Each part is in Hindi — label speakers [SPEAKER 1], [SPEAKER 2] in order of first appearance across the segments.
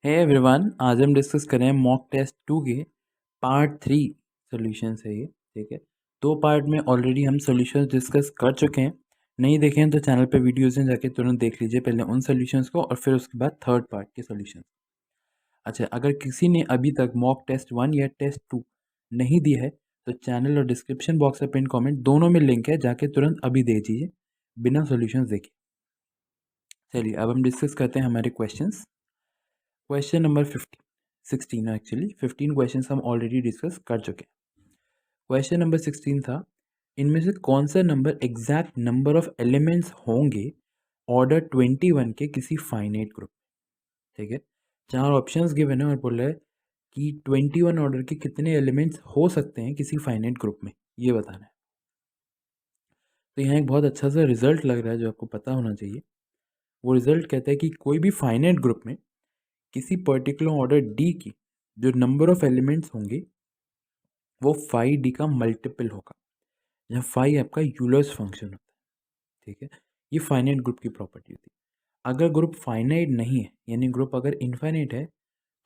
[SPEAKER 1] हे एवरीवन, आज हम डिस्कस करें मॉक टेस्ट 2 के पार्ट 3 सॉल्यूशंस है ये। ठीक है, दो पार्ट में ऑलरेडी हम सॉल्यूशंस डिस्कस कर चुके हैं। नहीं देखे हैं तो चैनल पे वीडियोस हैं, जाके तुरंत देख लीजिए पहले उन सॉल्यूशंस को और फिर उसके बाद थर्ड पार्ट के सॉल्यूशंस। अच्छा, अगर किसी ने अभी तक मॉक टेस्ट 1 या टेस्ट 2 नहीं दी है तो चैनल और डिस्क्रिप्शन बॉक्स में पिन कमेंट दोनों में लिंक है, जाके तुरंत अभी दे दीजिए बिना सॉल्यूशंस देखे। चलिए अब हम डिस्कस करते हैं हमारे questions. Question number 16 actually 15 question हम ऑलरेडी डिस्कस कर चुके हैं। क्वेश्चन नंबर 16 था, इनमें से कौन सा number exact number of elements होंगे ऑर्डर 21 के किसी फाइनाइट ग्रुप। ठीक है, चार ऑप्शंस गिवन है और बोल रहा है कि 21 ऑर्डर के कितने एलिमेंट्स हो सकते हैं किसी फाइनाइट ग्रुप में, ये बताना है। तो यहाँ एक बहुत अच्छा सा रिजल्ट लग रहा है जो आपको पता होना चाहिए। वो रिजल्ट कहता है कि कोई भी फाइनाइट ग्रुप में किसी पर्टिकुलर ऑर्डर डी की जो नंबर ऑफ एलिमेंट्स होंगे वो 5d का मल्टीपल होगा, जहाँ 5 आपका यूलर्स फंक्शन होता है। ठीक है, ये फाइनाइट ग्रुप की प्रॉपर्टी होती है। अगर ग्रुप फाइनाइट नहीं है, यानी ग्रुप अगर इनफाइनाइट है,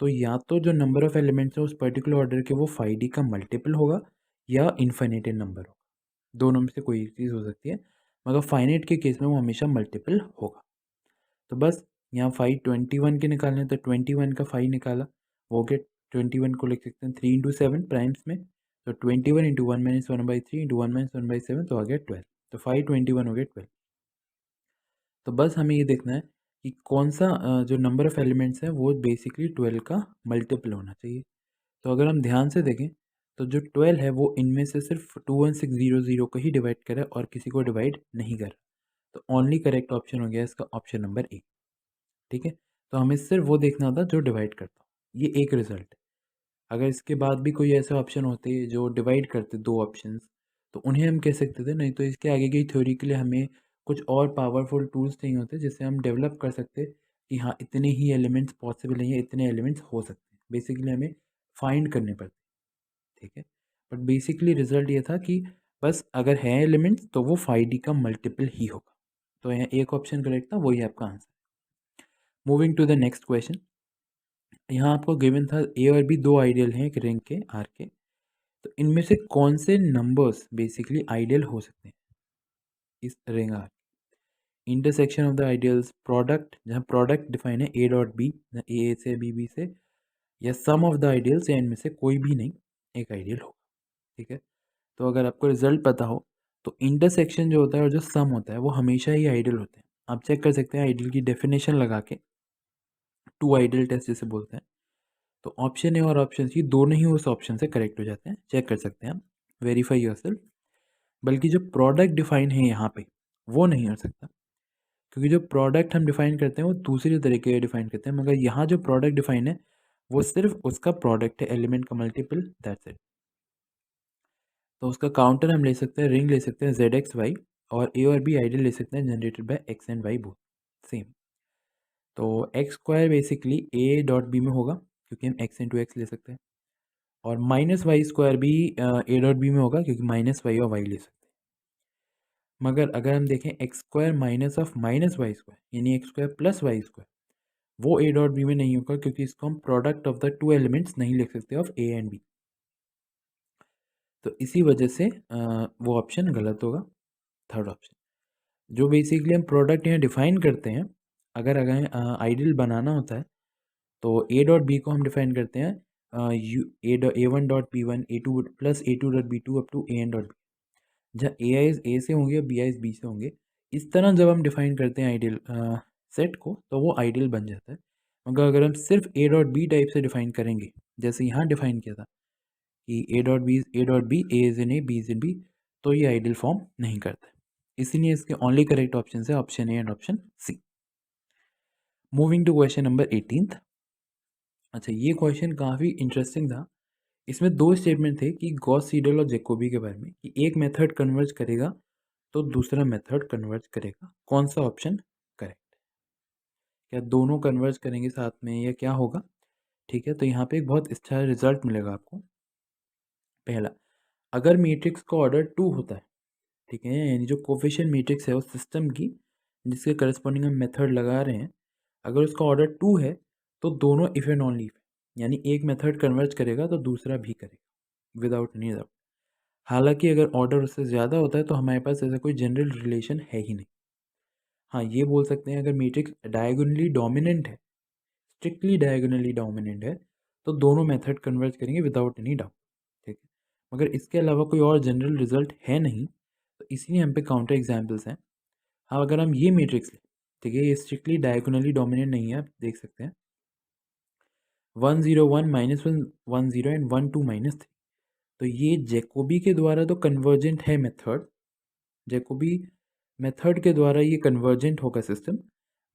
[SPEAKER 1] तो या तो जो नंबर ऑफ एलिमेंट्स है उस पर्टिकुलर ऑर्डर के वो 5d का मल्टीपल होगा या इनफाइनाइट नंबर होगा। दोनों में से कोई एक चीज़ हो सकती है, मगर फाइनाइट के केस में वो हमेशा मल्टीपल होगा। तो बस यहाँ 5 21 के निकालने, तो 21 का 5 निकाला, वो गया 21 को लिख सकते हैं 3 इंटू 7 प्राइम्स में, तो 21 इंटू 1 माइनस 1/3 इंटू 1 माइनस 1/7, तो आ गया 12। तो 5 21 हो गया 12। तो बस हमें ये देखना है कि कौन सा जो नंबर ऑफ एलिमेंट्स है वो बेसिकली 12 का मल्टीपल होना चाहिए। तो अगर हम ध्यान से देखें तो जो 12 है वो इनमें से सिर्फ 21600 को ही डिवाइड करे और किसी को डिवाइड नहीं कर। तो ओनली करेक्ट ऑप्शन हो गया इसका ऑप्शन नंबर ए। ठीक है, तो हमें सिर्फ वो देखना था जो डिवाइड करता हो। ये एक रिजल्ट है। अगर इसके बाद भी कोई ऐसे ऑप्शन होते जो डिवाइड करते दो ऑप्शंस, तो उन्हें हम कह सकते थे। नहीं तो इसके आगे की थ्योरी के लिए हमें कुछ और पावरफुल टूल्स चाहिए होते जिससे हम डेवलप कर सकते कि हाँ इतने ही एलिमेंट्स पॉसिबल हैं, इतने एलिमेंट्स हो सकते हैं। बेसिकली हमें फाइंड करने पड़ते। ठीक है, बट बेसिकली रिजल्ट ये था कि बस अगर है एलिमेंट्स तो वो 5d का मल्टीपल ही होगा। तो यहाँ एक ऑप्शन करेक्ट था, वही आपका answer. Moving to the next question. यहाँ आपको गिवन था ए और बी दो आइडियल हैं एक रिंग के आर के। तो इनमें से कौन से नंबर्स बेसिकली आइडियल हो सकते हैं इस ring R. Intersection of the ideals, product, जहाँ प्रोडक्ट डिफाइन है ए डॉट बी, ए से बी से, या सम ऑफ द आइडियल्स, या इनमें से कोई भी नहीं एक आइडियल होगा। ठीक है, तो अगर आपको रिजल्ट पता हो तो इंटरसेक्शन जो होता है और जो सम होता है वो हमेशा ही आइडियल होते हैं। आप चेक कर सकते हैं आइडियल की डेफिनेशन लगा के, टू आइडियल टेस्ट जिसे बोलते हैं। तो ऑप्शन ए और ऑप्शन सी दोनों ही उस ऑप्शन से करेक्ट हो जाते हैं, चेक कर सकते हैं आप, वेरीफाई योरसेल्फ। बल्कि जो प्रोडक्ट डिफाइन है यहाँ पे वो नहीं हो सकता, क्योंकि जो प्रोडक्ट हम डिफाइन करते हैं वो दूसरी तरीके से डिफाइन करते हैं, मगर यहाँ जो प्रोडक्ट डिफाइन है वो सिर्फ उसका प्रोडक्ट है, एलिमेंट का मल्टीपल, दैट्स इट। तो उसका काउंटर हम ले सकते हैं, रिंग ले सकते हैं ZXY, और ए और बी आइडियल ले सकते हैं generated by X and Y both same. तो X square basically A dot B में होगा क्योंकि हम एक्स इंटू एक्स ले सकते हैं, और माइनस वाई स्क्वायर भी ए डॉट बी में होगा क्योंकि माइनस वाई और वाई ले सकते हैं। मगर अगर हम देखें X square minus of minus Y square यानी X square plus Y square, वो ए डॉट बी में नहीं होगा क्योंकि इसको हम product of the two elements नहीं लिख सकते ऑफ ए एंड बी। तो इसी वजह से वो ऑप्शन गलत होगा, थर्ड ऑप्शन। जो बेसिकली हम प्रोडक्ट यहाँ डिफाइन करते हैं, अगर अगर आइडियल बनाना होता है तो ए डॉट बी को हम डिफाइन करते हैं U A one dot B one, A two plus A two dot B two up to A N dot B, जहाँ ए आईज ए से होंगे, बी आईज बी से होंगे। इस तरह जब हम डिफाइन करते हैं आइडियल सेट को तो वो आइडियल बन जाता है। मगर अगर हम सिर्फ ए डॉट बी टाइप से डिफाइन करेंगे, जैसे यहाँ डिफाइन किया था कि A dot B A dot B, A is in A, B is in B, तो ये आइडियल फॉर्म नहीं करता है। इसीलिए इसके ओनली करेक्ट ऑप्शन है option A and option C. Moving to question number 18th। अच्छा, ये क्वेश्चन काफ़ी इंटरेस्टिंग था। इसमें दो स्टेटमेंट थे कि गॉस सीडल और जैकोबी के बारे में, कि एक मेथड कन्वर्ज करेगा तो दूसरा मेथड कन्वर्ज करेगा। कौन सा ऑप्शन करेक्ट, क्या दोनों कन्वर्ज करेंगे साथ में या क्या होगा। ठीक है, तो यहाँ पे एक बहुत अच्छा रिजल्ट मिलेगा आपको। पहला, अगर मैट्रिक्स का ऑर्डर 2 होता है, ठीक है, यानी जो कोफिशिएंट मैट्रिक्स है उस सिस्टम की जिसके करस्पॉन्डिंग हम मेथड लगा रहे हैं, अगर उसका ऑर्डर 2 है तो दोनों इफ एंड ओनली इफ, यानी एक मेथड कन्वर्ज करेगा तो दूसरा भी करेगा विदाउट एनी डाउट। हालांकि अगर ऑर्डर उससे ज़्यादा होता है तो हमारे पास ऐसा कोई जनरल रिलेशन है ही नहीं। हाँ, ये बोल सकते हैं अगर मैट्रिक्स डायगोनली डोमिनेंट है, स्ट्रिक्टली डायगोनली डोमिनेंट है, तो दोनों मेथड कन्वर्ज करेंगे विदाउट एनी डाउट। ठीक है, मगर इसके अलावा कोई और जनरल रिजल्ट है नहीं, तो इसलिए हम पे काउंटर एग्जाम्पल्स हैं। हाँ, अगर हम ये मैट्रिक्स लें, ठीक है, ये स्ट्रिक्टली डायगोनली डोमिनेंट नहीं है, आप देख सकते हैं 1 0 1 -1 1 0 एंड 1 2 -3, तो ये जैकोबी के द्वारा तो कन्वर्जेंट है मेथड, जैकोबी मेथड के द्वारा ये कन्वर्जेंट होगा सिस्टम,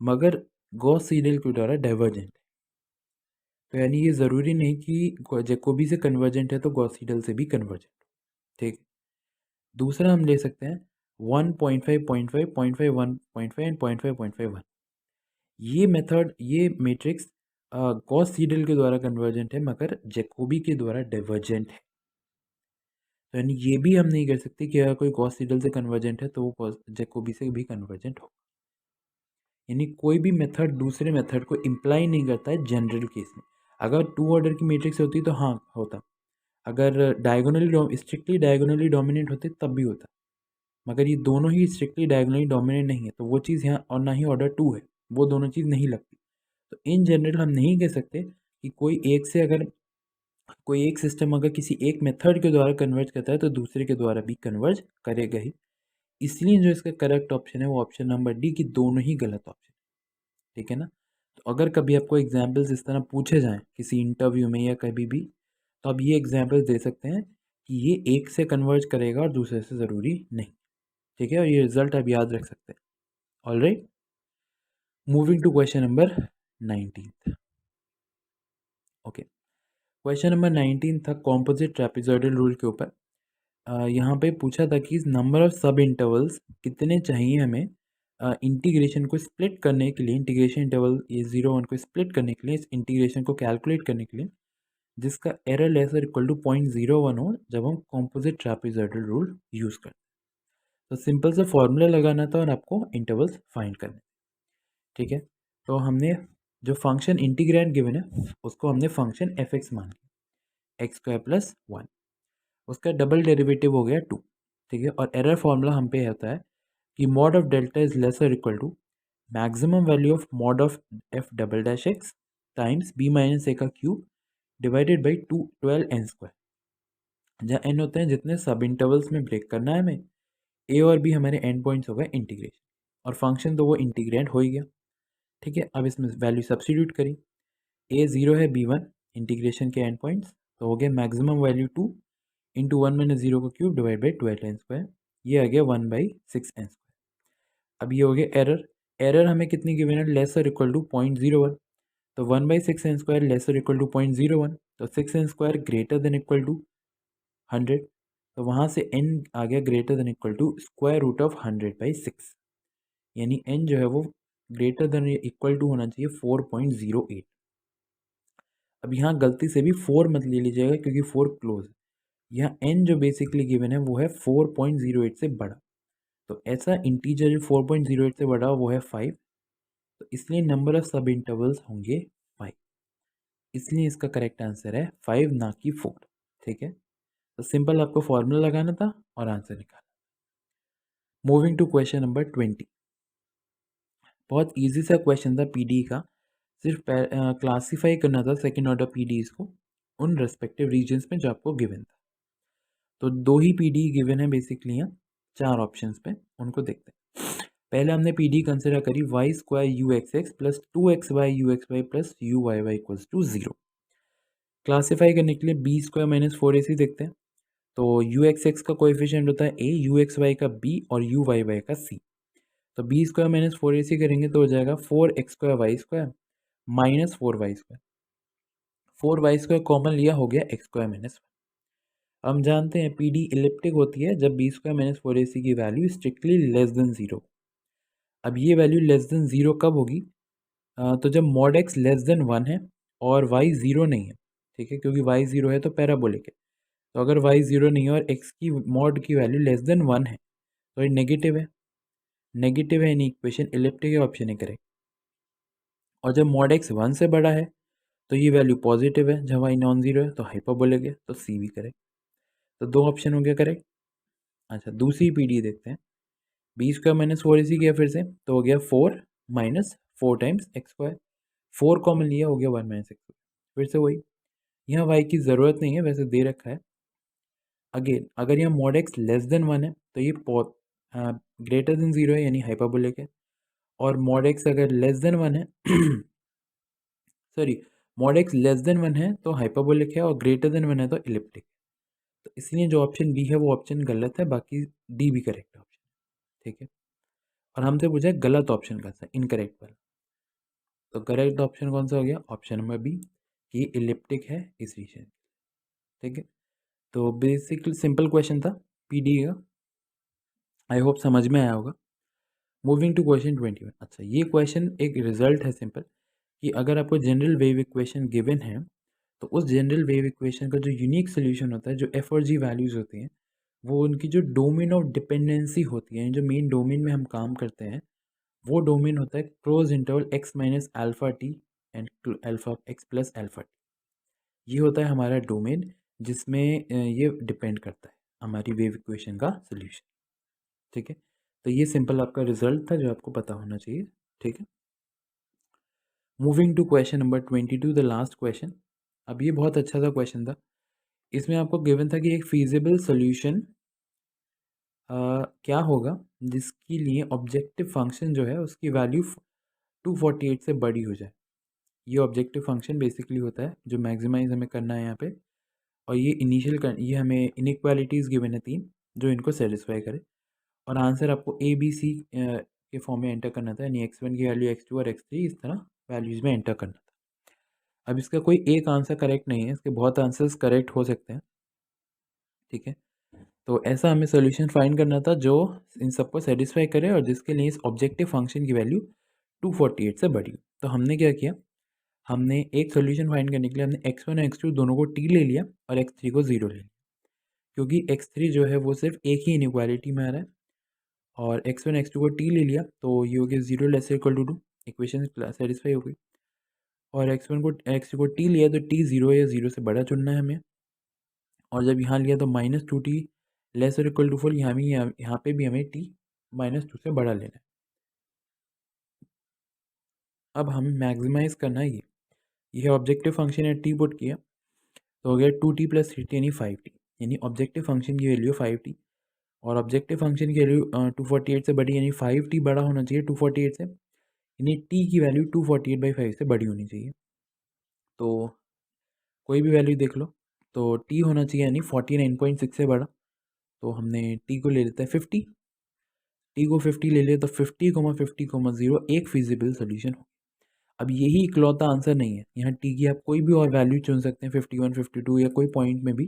[SPEAKER 1] मगर गॉस सीडल के द्वारा डाइवर्जेंट है। तो यानी ये ज़रूरी नहीं कि जैकोबी से कन्वर्जेंट है तो गॉस सीडल से भी कन्वर्जेंट। ठीक। दूसरा हम ले सकते हैं 1.5 0.5 0.5 1.5 एंड 0.5 0.5 1। ये मेथड, ये मैट्रिक्स गॉस सीडल के द्वारा कन्वर्जेंट है मगर जैकोबी के द्वारा डाइवर्जेंट है। तो यानी ये भी हम नहीं कर सकते कि अगर कोई गॉस सीडल से कन्वर्जेंट है तो वो जैकोबी से भी कन्वर्जेंट हो। यानी कोई भी मेथड दूसरे मेथड को इम्प्लाई नहीं करता है जनरल केस में। अगर 2 ऑर्डर की मैट्रिक्स होती तो हाँ होता, अगर डायगोनली स्ट्रिक्टली डायगोनली डोमिनेंट होते तब भी होता, मगर ये दोनों ही स्ट्रिक्टली डायगोनली डोमिनेंट नहीं है, तो वो चीज़ यहाँ, और ना ही ऑर्डर 2 है, वो दोनों चीज़ नहीं लगती। तो इन जनरल हम नहीं कह सकते कि कोई एक सिस्टम अगर किसी एक मेथड के द्वारा कन्वर्ज करता है तो दूसरे के द्वारा भी कन्वर्ज करेगा ही। इसलिए जो इसका करेक्ट ऑप्शन है वो ऑप्शन नंबर डी की दोनों ही गलत ऑप्शन। ठीक है ना। तो अगर कभी आपको एग्जाम्पल्स इस तरह पूछे जाएं किसी इंटरव्यू में या कभी भी, तो आप ये एग्जाम्पल्स दे सकते हैं कि ये एक से कन्वर्ज करेगा और दूसरे से ज़रूरी नहीं। ठीक है, और ये रिजल्ट आप याद रख सकते हैं। All right, moving to question number 19। Okay, question number 19 था कॉम्पोजिट ट्रेपेजॉइडल रूल के ऊपर। यहाँ पे पूछा था कि नंबर ऑफ सब इंटरवल्स कितने चाहिए हमें इंटीग्रेशन को स्प्लिट करने के लिए, इंटीग्रेशन इंटरवल ये 0 1 को स्प्लिट करने के लिए, इस इंटीग्रेशन को कैलकुलेट करने के लिए, जिसका एरर लेसर इक्वल टू 0.01 हो जब हम कॉम्पोजिट ट्रेपेजॉइडल रूल यूज़ करते हैं। तो सिंपल सा फॉर्मूला लगाना था और आपको इंटरवल्स फाइंड करने। ठीक है, तो हमने जो फंक्शन इंटीग्रैंड गिवन है उसको हमने फंक्शन एफ एक्स मान लिया, x² + 1, उसका डबल डेरिवेटिव हो गया 2। ठीक है, और एरर फॉर्मूला हम पे होता है कि mod of delta is lesser equal to maximum value of mod of F double dash X times b - a का क्यूब डिवाइडेड बाई 12n², जहाँ n होते हैं जितने सब इंटरवल्स में ब्रेक करना है हमें, a और b हमारे एंड पॉइंट्स हो गए इंटीग्रेशन, और फंक्शन तो वो इंटीग्रेंड हो ही गया। ठीक है, अब इसमें वैल्यू सब्सटीट्यूट करी, a 0 है, b 1 इंटीग्रेशन के एंड पॉइंट्स, तो हो गया मैक्सिमम वैल्यू 2 इंटू 1 - 0 का क्यूब डिवाइड बाई 12n², ये आ गया 1/6n²। अब ये हो गया एरर, एरर हमें कितनी गिवन है, लेसर इक्वल टू 0.01, तो 1/6n² लेसर इक्वल टू 0.01, तो 6n² greater than equal to 100, तो वहाँ से n आ गया greater than equal to square root of 100/6, यानी n जो है वो ग्रेटर देन इक्वल टू होना चाहिए 4.08। अब यहाँ गलती से भी 4 मत ले लीजिएगा क्योंकि 4 क्लोज है, यहाँ n जो बेसिकली गिवन है वो है 4.08 से बड़ा, तो ऐसा इंटीजर जो 4.08 से बड़ा वो है 5, तो इसलिए नंबर ऑफ सब इंटरवल्स होंगे 5, इसलिए इसका करेक्ट आंसर है 5 ना कि 4। ठीक है, तो सिंपल आपको फॉर्मूला लगाना था और आंसर निकालना। मूविंग टू क्वेश्चन नंबर 20, बहुत इजी सा क्वेश्चन था पीडी का, सिर्फ क्लासीफाई करना था सेकेंड ऑर्डर पीडीज को उन रेस्पेक्टिव रीजन्स में जो आपको गिवन था। तो 2 ही पीडी गिवन है बेसिकली यहाँ 4 ऑप्शंस पे, उनको देखते हैं। पहले हमने पीडी कंसिडर करी y² uxx plus 2xy uxy plus uyy equals to 0। Classify करने के लिए b² - 4ac देखते हैं, तो uxx का कोएफिशिएंट होता है a, uxy का b और uyy का c, तो b² - 4ac करेंगे तो हो जाएगा 4x² y² minus 4y², 4y² common लिया हो गया x² - 1। हम जानते हैं पी डी इलिप्टिक होती है जब b² - 4ac की वैल्यू स्ट्रिक्टली लेस देन 0। अब ये वैल्यू लेस देन 0 कब होगी, तो जब मॉड x लेस देन 1 है और y 0 नहीं है। ठीक है, क्योंकि y 0 है तो पैराबोलिक है, तो अगर y 0 नहीं है और x की मॉड की वैल्यू लेस देन 1 है तो ये नेगेटिव है, नेगेटिव है, यानी इक्वेशन इलिप्टिक है, ऑप्शन है करेक्ट। और जब मॉड एक्स 1 से बड़ा है तो ये वैल्यू पॉजिटिव है, जब y नॉन जीरो है तो हाइपरबोलिक है, तो सी भी करेक्ट। तो 2 ऑप्शन हो गया करेक्ट। अच्छा, दूसरी पीडी देखते हैं। बी स्क्वायर माइनस 4ac किया फिर से, तो हो गया 4 minus 4 times x square. 4 common लिया, हो गया 1 माइनस एक्स। फिर से वही, यहाँ y की ज़रूरत नहीं है, वैसे दे रखा है। अगेन अगर यहाँ मॉड एक्स लेस देन 1 है तो ये ग्रेटर देन 0 है, यानी हाइपरबोलिक है। और मॉड एक्स अगर लेस देन 1 है sorry, mod x less than 1 है तो हाइपरबोलिक है, और ग्रेटर देन 1 है तो इलिप्टिक। तो इसलिए जो ऑप्शन बी है वो ऑप्शन गलत है, बाकी डी भी करेक्ट ऑप्शन। ठीक है, और हमसे पूछा है गलत ऑप्शन का सा इनकरेक्ट वाला। तो करेक्ट ऑप्शन कौन सा हो गया? ऑप्शन नंबर बी, कि इलिप्टिक है इस रीजन। ठीक है, तो बेसिकली सिंपल क्वेश्चन था पीडी का, आई होप समझ में आया होगा। Moving to question 21। अच्छा, ये क्वेश्चन एक रिजल्ट है सिंपल, कि अगर आपको जनरल वेव इक्वेशन गिवन है तो उस जनरल वेव इक्वेशन का जो यूनिक सोल्यूशन होता है, जो एफ और जी वैल्यूज़ होती हैं, वो उनकी जो डोमेन ऑफ डिपेंडेंसी होती है, जो मेन डोमेन में हम काम करते हैं, वो डोमेन होता है close interval x minus alpha T and alpha x plus alpha T. ये होता है हमारा डोमेन, जिसमें ये डिपेंड करता है हमारी वेव इक्वेशन का सोल्यूशन। ठीक है, तो ये सिंपल आपका रिजल्ट था जो आपको पता होना चाहिए। ठीक है, moving to question number 22, the last question. अब ये बहुत अच्छा सा क्वेश्चन था। इसमें आपको गिवन था कि एक फीजिबल सोल्यूशन क्या होगा जिसके लिए ऑब्जेक्टिव फंक्शन जो है उसकी वैल्यू 248 से बड़ी हो जाए। ये ऑब्जेक्टिव फंक्शन बेसिकली होता है जो मैक्सिमाइज हमें करना है यहाँ पे, और ये ये हमें इनइक्वालिटीज़ गिवन है 3, जो इनको सेटिस्फाई करे। और आंसर आपको ए बी सी के फॉर्म में एंटर करना था, यानी x1 की वैल्यू x2 और x3 इस तरह वैल्यूज़ में एंटर करना था। अब इसका कोई एक आंसर करेक्ट नहीं है, इसके बहुत आंसर्स करेक्ट हो सकते हैं। ठीक है, तो ऐसा हमें सोल्यूशन फाइंड करना था जो इन सबको सेटिस्फाई करे और जिसके लिए इस ऑब्जेक्टिव फंक्शन की वैल्यू 248 से बड़ी। तो हमने क्या किया, हमने एक सोल्यूशन फाइंड करने के लिए हमने x1 और x2 दोनों को t ले लिया और x3 को 0 ले लिया, क्योंकि x3 जो है वो सिर्फ एक ही इनइक्वालिटी में आ रहा है। और x1 x2 को t ले लिया तो ये हो गया 0 less equal to 2, equation satisfy हो गई। और x3 को t लिया तो t 0 या 0 से बड़ा चुनना है हमें। और जब यहाँ लिया तो -2t लेस और इक्वल टू 4, यहाँ पे भी हमें t -2 से बड़ा लेना है। अब हम मैक्सिमाइज करना है ये ऑब्जेक्टिव फंक्शन है, टी पुट किया तो हो गया 2t प्लस 3t यानी 5t, यानी ऑब्जेक्टिव फंक्शन की वैल्यू 5t। और ऑब्जेक्टिव फंक्शन की वैल्यू 248 से बड़ी, यानी 5t बड़ा होना चाहिए 248 से, यानी t की वैल्यू 248/5 से बड़ी होनी चाहिए। तो कोई भी वैल्यू देख लो, तो t होना चाहिए यानी 49.6 से बड़ा। तो हमने t को ले लेते हैं 50, t को 50 ले लिया तो 50,50,0 एक फिजिबल सोल्यूशन हो। अब यही इकलौता आंसर नहीं है, यहाँ t की आप कोई भी और वैल्यू चुन सकते हैं, 51, 52 या कोई पॉइंट में भी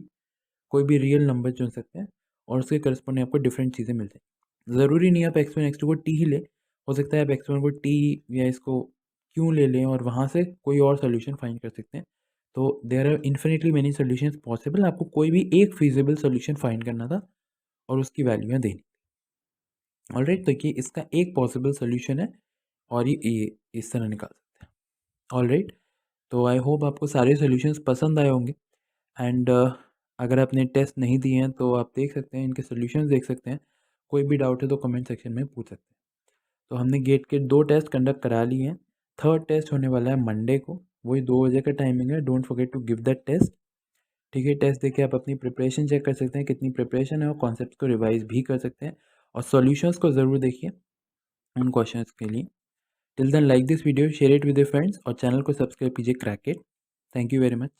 [SPEAKER 1] कोई भी रियल नंबर चुन सकते हैं, और उसके करस्पॉन्डिंग आपको डिफरेंट चीज़ें मिल जाएंगी। ज़रूरी नहीं आप x1 x2 को t ही ले, हो सकता है आप x1 को t या इसको क्यों ले लें और वहाँ से कोई और सोल्यूशन फाइंड कर सकते हैं। तो there are infinitely many solutions possible, आपको कोई भी एक फिजिबल सोल्यूशन फाइंड करना था और उसकी वैल्यूयाँ देनी। ऑलराइट, तो ये इसका एक पॉसिबल सोल्यूशन है, और ये इस तरह निकाल सकते हैं। ऑलराइट, तो आई होप आपको सारे सॉल्यूशंस पसंद आए होंगे। एंड अगर आपने टेस्ट नहीं दिए हैं तो आप देख सकते हैं, इनके सॉल्यूशंस देख सकते हैं। कोई भी डाउट है तो कमेंट सेक्शन में पूछ सकते हैं। तो हमने गेट के 2 टेस्ट कंडक्ट करा लिए हैं, थर्ड टेस्ट होने वाला है मंडे को, वही 2 बजे का टाइमिंग है। Don't forget to give that test. ठीक है, टेस्ट देके आप अपनी प्रिपरेशन चेक कर सकते हैं, कितनी प्रिपरेशन है, और कॉन्सेप्ट को रिवाइज भी कर सकते हैं, और सॉल्यूशंस को ज़रूर देखिए उन क्वेश्चंस के लिए। Till then, like this video, share it with your friends, और चैनल को सब्सक्राइब कीजिए crack it. Thank you very much.